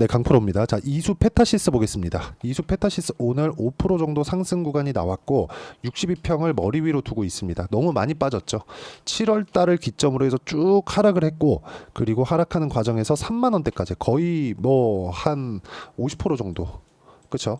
네, 강프로입니다. 자, 이수 페타시스 보겠습니다. 이수 페타시스 오늘 5% 정도 상승 구간이 나왔고 62평을 머리 위로 두고 있습니다. 너무 많이 빠졌죠. 7월 달을 기점으로 해서 쭉 하락을 했고, 그리고 하락하는 과정에서 3만 원대까지 거의 뭐 한 50% 정도, 그렇죠?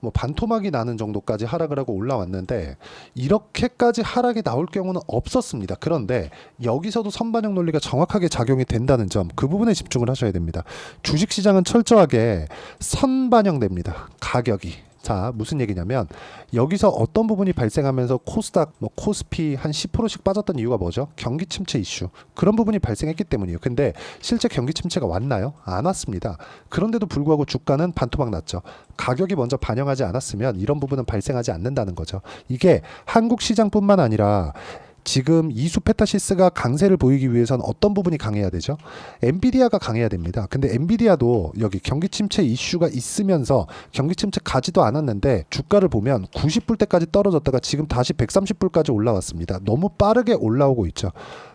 뭐 반토막이 나는 정도까지 하락을 하고 올라왔는데, 이렇게까지 하락이 나올 경우는 없었습니다. 그런데 여기서도 선반영 논리가 정확하게 작용이 된다는 점, 그 부분에 집중을 하셔야 됩니다. 주식시장은 철저하게 선반영됩니다. 가격이. 자, 무슨 얘기냐면 여기서 어떤 부분이 발생하면서 코스닥, 뭐 코스피 한 10%씩 빠졌던 이유가 뭐죠? 경기 침체 이슈. 그런 부분이 발생했기 때문이에요. 근데 실제 경기 침체가 왔나요? 안 왔습니다. 그런데도 불구하고 주가는 반토막 났죠. 가격이 먼저 반영하지 않았으면 이런 부분은 발생하지 않는다는 거죠. 이게 한국 시장뿐만 아니라 지금 이수 페타시스가 강세를 보이기 위해서는 어떤 부분이 강해야 되죠? 엔비디아가 강해야 됩니다. 근데 엔비디아도 여기 경기 침체 이슈가 있으면서 경기 침체 가지도 않았는데 주가를 보면 90불대까지 떨어졌다가 지금 다시 130불까지 올라왔습니다. 너무 빠르게 올라오고 있죠.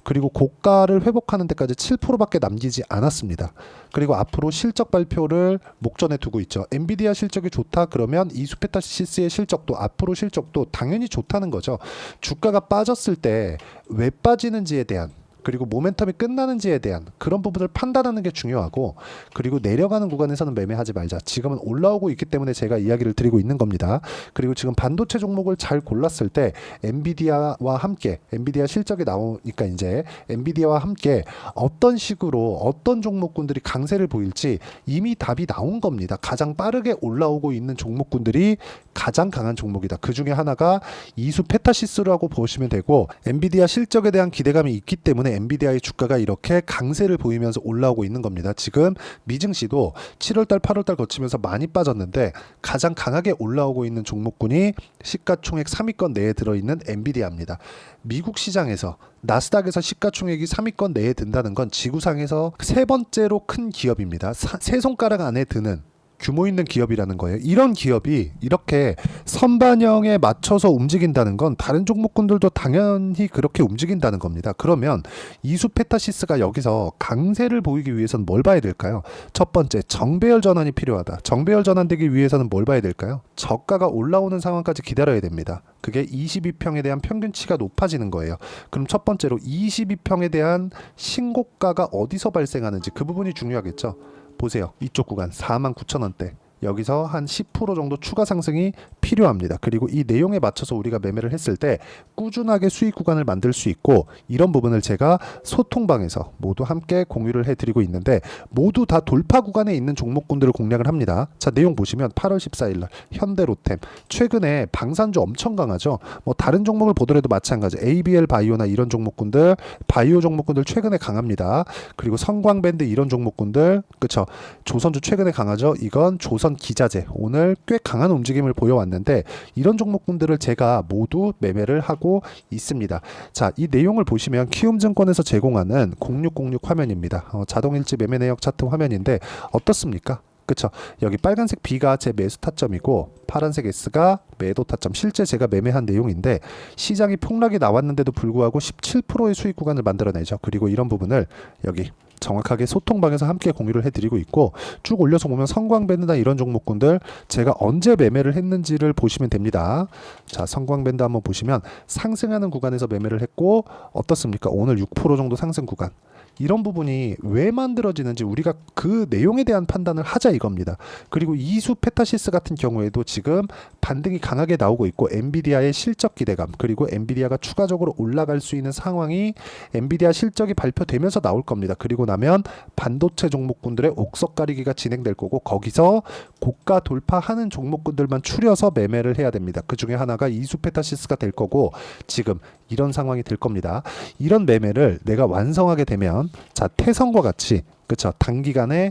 그리고 고가를 회복하는 데까지 7%밖에 남기지 않았습니다. 그리고 앞으로 실적 발표를 목전에 두고 있죠. 엔비디아 실적이 좋다 그러면 이수페타시스의 실적도, 앞으로 실적도 당연히 좋다는 거죠. 주가가 빠졌을 때 왜 빠지는지에 대한, 그리고 모멘텀이 끝나는지에 대한 그런 부분을 판단하는 게 중요하고, 그리고 내려가는 구간에서는 매매하지 말자. 지금은 올라오고 있기 때문에 제가 이야기를 드리고 있는 겁니다. 그리고 지금 반도체 종목을 잘 골랐을 때 엔비디아와 함께, 엔비디아 실적이 나오니까 이제 엔비디아와 함께 어떤 식으로 어떤 종목군들이 강세를 보일지 이미 답이 나온 겁니다. 가장 빠르게 올라오고 있는 종목군들이 가장 강한 종목이다. 그 중에 하나가 이수 페타시스라고 보시면 되고, 엔비디아 실적에 대한 기대감이 있기 때문에 엔비디아의 주가가 이렇게 강세를 보이면서 올라오고 있는 겁니다. 지금 미증시도 7월달, 8월달 거치면서 많이 빠졌는데 가장 강하게 올라오고 있는 종목군이 시가총액 3위권 내에 들어있는 엔비디아입니다. 미국 시장에서 나스닥에서 시가총액이 3위권 내에 든다는 건 지구상에서 세 번째로 큰 기업입니다. 세 손가락 안에 드는 규모 있는 기업이라는 거예요. 이런 기업이 이렇게 선반영에 맞춰서 움직인다는 건 다른 종목군들도 당연히 그렇게 움직인다는 겁니다. 그러면 이수 페타시스가 여기서 강세를 보이기 위해서는 뭘 봐야 될까요? 첫 번째, 정배열 전환이 필요하다. 정배열 전환되기 위해서는 뭘 봐야 될까요? 저가가 올라오는 상황까지 기다려야 됩니다. 그게 22평에 대한 평균치가 높아지는 거예요. 그럼 첫 번째로 22평에 대한 신고가가 어디서 발생하는지, 그 부분이 중요하겠죠. 보세요. 이쪽 구간 49,000원대. 여기서 한 10% 정도 추가 상승이 필요합니다. 그리고 이 내용에 맞춰서 우리가 매매를 했을 때 꾸준하게 수익 구간을 만들 수 있고, 이런 부분을 제가 소통방에서 모두 함께 공유를 해드리고 있는데, 모두 다 돌파 구간에 있는 종목군들을 공략을 합니다. 자, 내용 보시면 8월 14일날 현대로템, 최근에 방산주 엄청 강하죠. 뭐 다른 종목을 보더라도 마찬가지. ABL 바이오나 이런 종목군들, 바이오 종목군들 최근에 강합니다. 그리고 성광밴드 이런 종목군들, 그쵸? 조선주 최근에 강하죠. 이건 조선 기자재 오늘 꽤 강한 움직임을 보여왔는데, 이런 종목군들을 제가 모두 매매를 하고 있습니다. 자, 이 내용을 보시면 키움증권에서 제공하는 0606 화면입니다. 자동일지 매매 내역 차트 화면인데 어떻습니까? 그쵸? 여기 빨간색 B가 제 매수 타점이고 파란색 S가 매도 타점, 실제 제가 매매한 내용인데, 시장이 폭락이 나왔는데도 불구하고 17%의 수익 구간을 만들어내죠. 그리고 이런 부분을 여기 정확하게 소통방에서 함께 공유를 해드리고 있고, 쭉 올려서 보면 성광밴드나 이런 종목군들 제가 언제 매매를 했는지를 보시면 됩니다. 자, 성광밴드 한번 보시면 상승하는 구간에서 매매를 했고, 어떻습니까? 오늘 6% 정도 상승 구간. 이런 부분이 왜 만들어지는지 우리가 그 내용에 대한 판단을 하자 이겁니다. 그리고 이수 페타시스 같은 경우에도 지금 반등이 강하게 나오고 있고, 엔비디아의 실적 기대감, 그리고 엔비디아가 추가적으로 올라갈 수 있는 상황이 엔비디아 실적이 발표되면서 나올 겁니다. 그리고 나면 반도체 종목군들의 옥석 가리기가 진행될 거고, 거기서 고가 돌파하는 종목군들만 추려서 매매를 해야 됩니다. 그 중에 하나가 이수 페타시스가 될 거고, 지금 이런 상황이 될 겁니다. 이런 매매를 내가 완성하게 되면, 자, 태성과 같이, 그쵸, 단기간에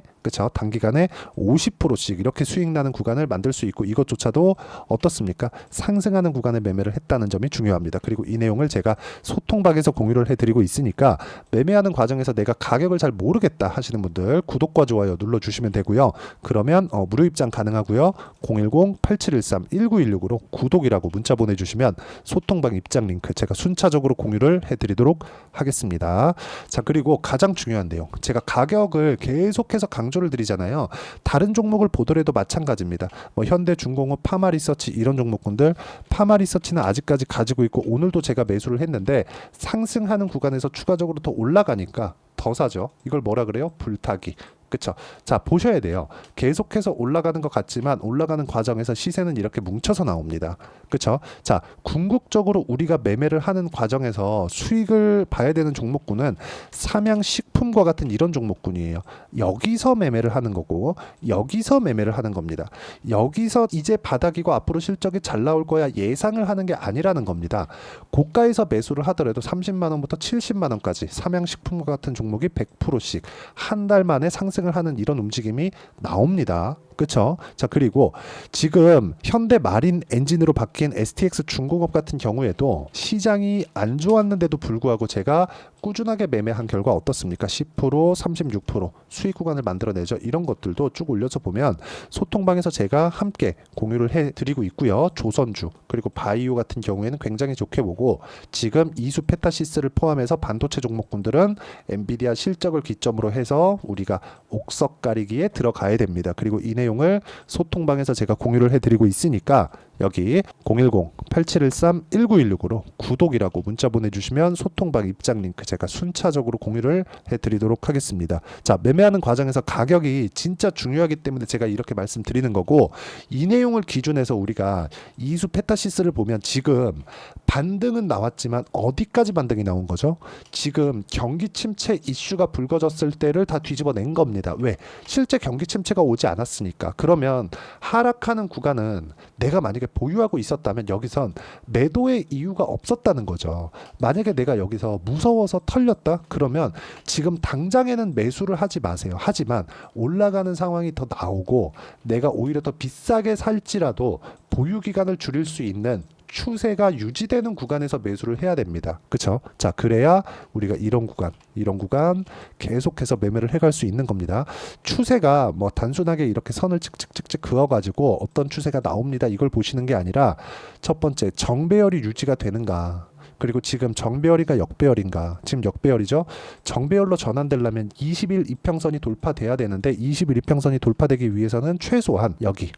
50%씩 이렇게 수익 나는 구간을 만들 수 있고, 이것조차도 어떻습니까? 상승하는 구간에 매매를 했다는 점이 중요합니다. 그리고 이 내용을 제가 소통방에서 공유를 해드리고 있으니까, 매매하는 과정에서 내가 가격을 잘 모르겠다 하시는 분들 구독과 좋아요 눌러주시면 되고요. 그러면 무료 입장 가능하고요. 010-8713-1916으로 구독이라고 문자 보내주시면 소통방 입장 링크 제가 순차적으로 공유를 해드리도록 하겠습니다. 자, 그리고 가장 중요한 내용, 제가 가격 가격을 계속해서 강조를 드리잖아요. 다른 종목을 보더라도 마찬가지입니다. 뭐 현대중공업, 파마리서치 이런 종목군들, 파마리서치는 아직까지 가지고 있고 오늘도 제가 매수를 했는데 상승하는 구간에서 추가적으로 더 올라가니까 더 사죠. 이걸 뭐라 그래요? 불타기. 그쵸? 자, 보셔야 돼요. 계속해서 올라가는 것 같지만 올라가는 과정에서 시세는 이렇게 뭉쳐서 나옵니다. 그쵸? 자, 궁극적으로 우리가 매매를 하는 과정에서 수익을 봐야 되는 종목군은 삼양식품과 같은 이런 종목군이에요. 여기서 매매를 하는 거고 여기서 매매를 하는 겁니다. 여기서 이제 바닥이고 앞으로 실적이 잘 나올 거야 예상을 하는 게 아니라는 겁니다. 고가에서 매수를 하더라도 30만 원부터 70만 원까지 삼양식품과 같은 종목이 100%씩 한 달 만에 상승을 하는 이런 움직임이 나옵니다. 그쵸? 자, 그리고 지금 현대 마린 엔진으로 바뀐 STX 중공업 같은 경우에도 시장이 안 좋았는데도 불구하고 제가 꾸준하게 매매한 결과 어떻습니까? 10%, 36% 수익 구간을 만들어내죠. 이런 것들도 쭉 올려서 보면 소통방에서 제가 함께 공유를 해드리고 있고요. 조선주 그리고 바이오 같은 경우에는 굉장히 좋게 보고 지금 이수 페타시스를 포함해서 반도체 종목군들은 엔비디아 실적을 기점으로 해서 우리가 옥석 가리기에 들어가야 됩니다. 그리고 이 내용을 소통방에서 제가 공유를 해드리고 있으니까 여기 010-8713-1916으로 구독이라고 문자 보내주시면 소통방 입장 링크 제가 순차적으로 공유를 해드리도록 하겠습니다. 자, 매매하는 과정에서 가격이 진짜 중요하기 때문에 제가 이렇게 말씀드리는 거고 이 내용을 기준해서 우리가 이수 페타시스를 보면 지금 반등은 나왔지만 어디까지 반등이 나온 거죠? 지금 경기 침체 이슈가 불거졌을 때를 다 뒤집어낸 겁니다. 왜? 실제 경기 침체가 오지 않았으니까. 그러면 하락하는 구간은 내가 만약에 보유하고 있었다면 여기선 매도의 이유가 없었다는 거죠. 만약에 내가 여기서 무서워서 털렸다? 그러면 지금 당장에는 매수를 하지 마세요. 하지만 올라가는 상황이 더 나오고 내가 오히려 더 비싸게 살지라도 보유 기간을 줄일 수 있는 추세가 유지되는 구간에서 매수를 해야 됩니다. 그쵸? 자, 그래야 우리가 이런 구간 계속해서 매매를 해갈 수 있는 겁니다. 추세가 뭐 단순하게 이렇게 선을 찍찍찍찍 그어가지고 어떤 추세가 나옵니다. 이걸 보시는 게 아니라 첫 번째 정배열이 유지가 되는가. 그리고 지금 정배열이가 역배열인가? 지금 역배열이죠. 정배열로 전환되려면 20일 이평선이 돌파돼야 되는데 20일 이평선이 돌파되기 위해서는 최소한 여기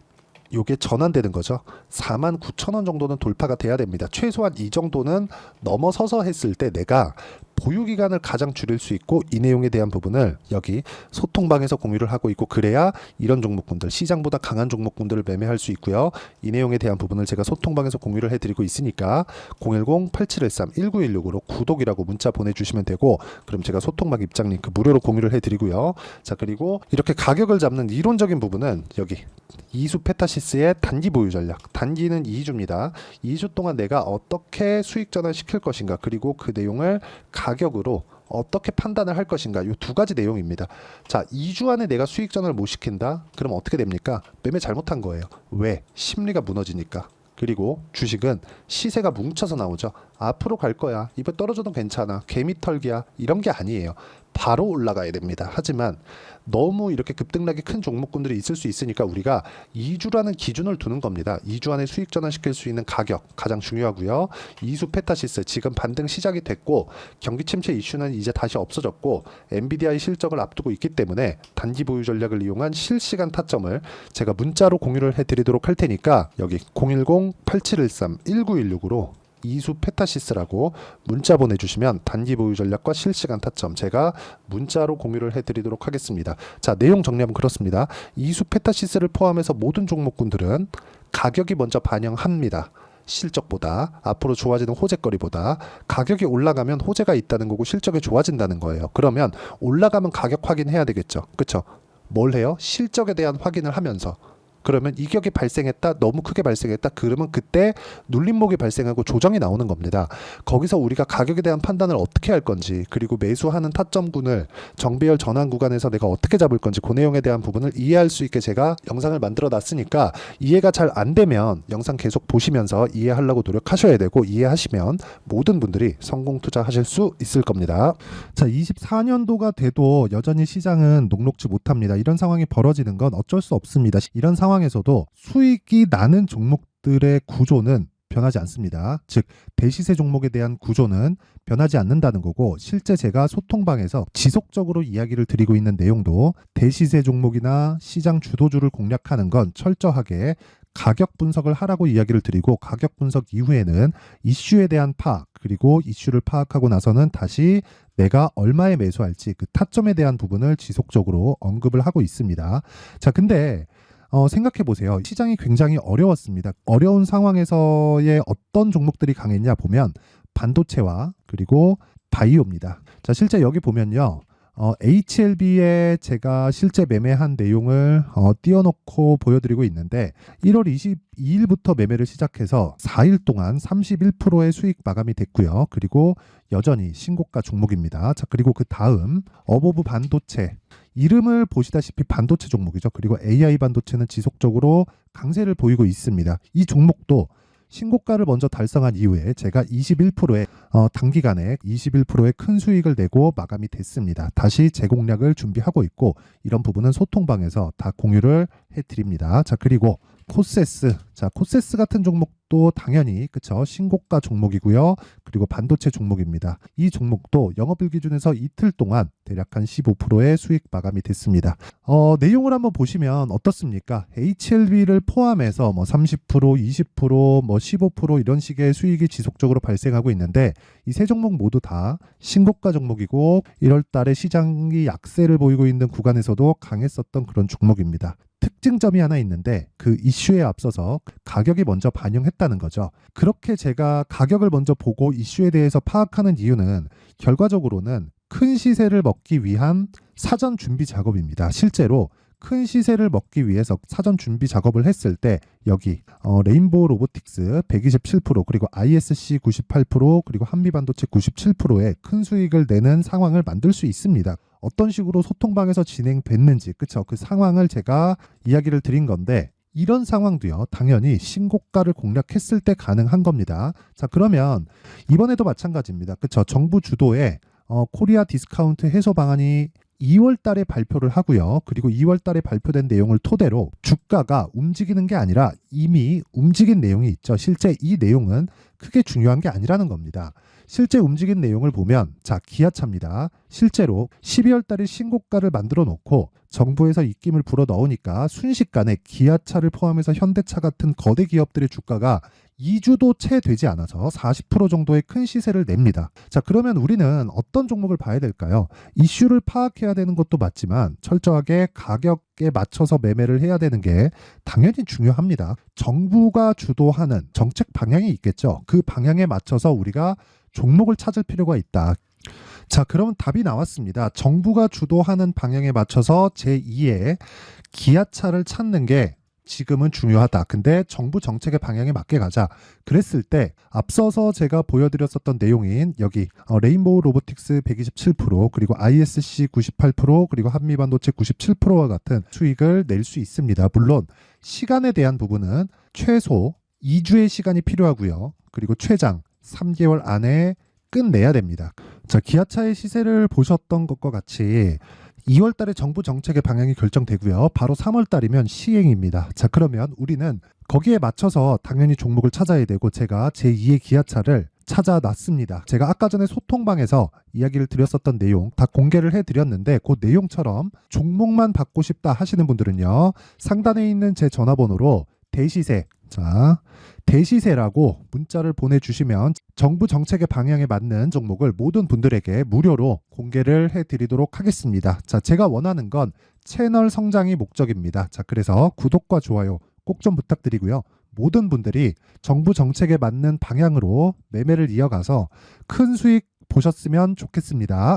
요게 전환되는 거죠. 49,000원 정도는 돌파가 돼야 됩니다. 최소한 이 정도는 넘어서서 했을 때 내가 보유 기간을 가장 줄일 수 있고 이 내용에 대한 부분을 여기 소통방에서 공유를 하고 있고 그래야 이런 종목군들 시장보다 강한 종목군들을 매매할 수 있고요. 이 내용에 대한 부분을 제가 소통방에서 공유를 해드리고 있으니까 010-8713-1916으로 구독이라고 문자 보내주시면 되고 그럼 제가 소통방 입장 링크 무료로 공유를 해드리고요. 자, 그리고 이렇게 가격을 잡는 이론적인 부분은 여기 이수 페타시스의 단기 보유 전략. 단기는 2주입니다. 2주 동안 내가 어떻게 수익 전환 시킬 것인가 그리고 그 내용을 가격으로 어떻게 판단을 할 것인가 이 두 가지 내용입니다. 자, 2주 안에 내가 수익 전환을 못 시킨다? 그럼 어떻게 됩니까? 매매 잘못한 거예요. 왜? 심리가 무너지니까. 그리고 주식은 시세가 뭉쳐서 나오죠. 앞으로 갈 거야. 이번 떨어져도 괜찮아. 개미털기야. 이런 게 아니에요. 바로 올라가야 됩니다. 하지만 너무 이렇게 급등락이 큰 종목군들이 있을 수 있으니까 우리가 2주라는 기준을 두는 겁니다. 2주 안에 수익 전환시킬 수 있는 가격 가장 중요하고요. 이수 페타시스 지금 반등 시작이 됐고 경기 침체 이슈는 이제 다시 없어졌고 엔비디아의 실적을 앞두고 있기 때문에 단기 보유 전략을 이용한 실시간 타점을 제가 문자로 공유를 해드리도록 할 테니까 여기 010-8713-1916으로 이수 페타시스라고 문자 보내주시면 단기 보유 전략과 실시간 타점 제가 문자로 공유를 해드리도록 하겠습니다. 자, 내용 정리하면 그렇습니다. 이수 페타시스를 포함해서 모든 종목군들은 가격이 먼저 반영합니다. 실적보다 앞으로 좋아지는 호재거리보다 가격이 올라가면 호재가 있다는 거고 실적이 좋아진다는 거예요. 그러면 올라가면 가격 확인해야 되겠죠. 그렇죠? 뭘 해요? 실적에 대한 확인을 하면서 그러면 이격이 발생했다, 너무 크게 발생했다, 그러면 그때 눌림목이 발생하고 조정이 나오는 겁니다. 거기서 우리가 가격에 대한 판단을 어떻게 할 건지, 그리고 매수하는 타점군을 정배열 전환 구간에서 내가 어떻게 잡을 건지 그 내용에 대한 부분을 이해할 수 있게 제가 영상을 만들어 놨으니까 이해가 잘 안 되면 영상 계속 보시면서 이해하려고 노력하셔야 되고 이해하시면 모든 분들이 성공 투자하실 수 있을 겁니다. 자, 24년도가 돼도 여전히 시장은 녹록지 못합니다. 이런 상황이 벌어지는 건 어쩔 수 없습니다. 이런 상황에서도 수익이 나는 종목들의 구조는 변하지 않습니다. 즉 대시세 종목에 대한 구조는 변하지 않는다는 거고, 실제 제가 소통방에서 지속적으로 이야기를 드리고 있는 내용도 대시세 종목이나 시장 주도주를 공략하는 건 철저하게 가격 분석을 하라고 이야기를 드리고, 가격 분석 이후에는 이슈에 대한 파악, 그리고 이슈를 파악하고 나서는 다시 내가 얼마에 매수할지 그 타점에 대한 부분을 지속적으로 언급을 하고 있습니다. 자, 근데 생각해 보세요. 시장이 굉장히 어려웠습니다. 어려운 상황에서의 어떤 종목들이 강했냐 보면 반도체와 그리고 바이오입니다. 자, 실제 여기 보면요. HLB에 제가 실제 매매한 내용을 띄워놓고 보여드리고 있는데, 1월 22일부터 매매를 시작해서 4일 동안 31%의 수익 마감이 됐고요. 그리고 여전히 신고가 종목입니다. 자, 그리고 그 다음 어보브 반도체, 이름을 보시다시피 반도체 종목이죠. 그리고 AI 반도체는 지속적으로 강세를 보이고 있습니다. 이 종목도 신고가를 먼저 달성한 이후에 제가 21%의 단기간에 21%의 큰 수익을 내고 마감이 됐습니다. 다시 재공략을 준비하고 있고, 이런 부분은 소통방에서 다 공유를 해드립니다. 자, 그리고 코세스. 자, 코세스 같은 종목도 당연히 그쵸, 신고가 종목이고요. 그리고 반도체 종목입니다. 이 종목도 영업일 기준에서 이틀 동안 대략 한 15%의 수익 마감이 됐습니다. 내용을 한번 보시면 어떻습니까? HLB를 포함해서 뭐 30%, 20%, 뭐 15% 이런 식의 수익이 지속적으로 발생하고 있는데, 이 세 종목 모두 다 신고가 종목이고 1월 달에 시장이 약세를 보이고 있는 구간에서도 강했었던 그런 종목입니다. 특징점이 하나 있는데, 그 이슈에 앞서서 가격이 먼저 반영했다는 거죠. 그렇게 제가 가격을 먼저 보고 이슈에 대해서 파악하는 이유는 결과적으로는 큰 시세를 먹기 위한 사전 준비 작업입니다. 실제로 큰 시세를 먹기 위해서 사전 준비 작업을 했을 때 여기 레인보우 로보틱스 127%, 그리고 ISC 98%, 그리고 한미반도체 97%의 큰 수익을 내는 상황을 만들 수 있습니다. 어떤 식으로 소통방에서 진행됐는지, 그쵸, 그 상황을 제가 이야기를 드린 건데, 이런 상황도요 당연히 신고가를 공략했을 때 가능한 겁니다. 자, 그러면 이번에도 마찬가지입니다. 그쵸, 정부 주도의 코리아 디스카운트 해소 방안이 2월 달에 발표를 하고요. 그리고 2월 달에 발표된 내용을 토대로 주가가 움직이는 게 아니라 이미 움직인 내용이 있죠. 실제 이 내용은 크게 중요한 게 아니라는 겁니다. 실제 움직인 내용을 보면, 자, 기아차입니다. 실제로 12월 달에 신고가를 만들어 놓고 정부에서 입김을 불어 넣으니까 순식간에 기아차를 포함해서 현대차 같은 거대 기업들의 주가가 2주도 채 되지 않아서 40% 정도의 큰 시세를 냅니다. 자, 그러면 우리는 어떤 종목을 봐야 될까요? 이슈를 파악해야 되는 것도 맞지만 철저하게 가격에 맞춰서 매매를 해야 되는 게 당연히 중요합니다. 정부가 주도하는 정책 방향이 있겠죠. 그 방향에 맞춰서 우리가 종목을 찾을 필요가 있다. 자, 그러면 답이 나왔습니다. 정부가 주도하는 방향에 맞춰서 제2의 기아차를 찾는 게 지금은 중요하다. 근데 정부 정책의 방향에 맞게 가자. 그랬을 때 앞서서 제가 보여드렸었던 내용인 여기 레인보우 로보틱스 127%, 그리고 ISC 98%, 그리고 한미반도체 97%와 같은 수익을 낼 수 있습니다. 물론 시간에 대한 부분은 최소 2주의 시간이 필요하고요. 그리고 최장 3개월 안에 끝내야 됩니다. 자, 기아차의 시세를 보셨던 것과 같이 2월 달에 정부 정책의 방향이 결정되고요. 바로 3월 달이면 시행입니다. 자, 그러면 우리는 거기에 맞춰서 당연히 종목을 찾아야 되고, 제가 제2의 기아차를 찾아놨습니다. 제가 아까 전에 소통방에서 이야기를 드렸었던 내용 다 공개를 해드렸는데, 그 내용처럼 종목만 받고 싶다 하시는 분들은요, 상단에 있는 제 전화번호로 대시세, 자, 대시세라고 문자를 보내주시면 정부 정책의 방향에 맞는 종목을 모든 분들에게 무료로 공개를 해드리도록 하겠습니다. 자, 제가 원하는 건 채널 성장이 목적입니다. 자, 그래서 구독과 좋아요 꼭 좀 부탁드리고요. 모든 분들이 정부 정책에 맞는 방향으로 매매를 이어가서 큰 수익 보셨으면 좋겠습니다.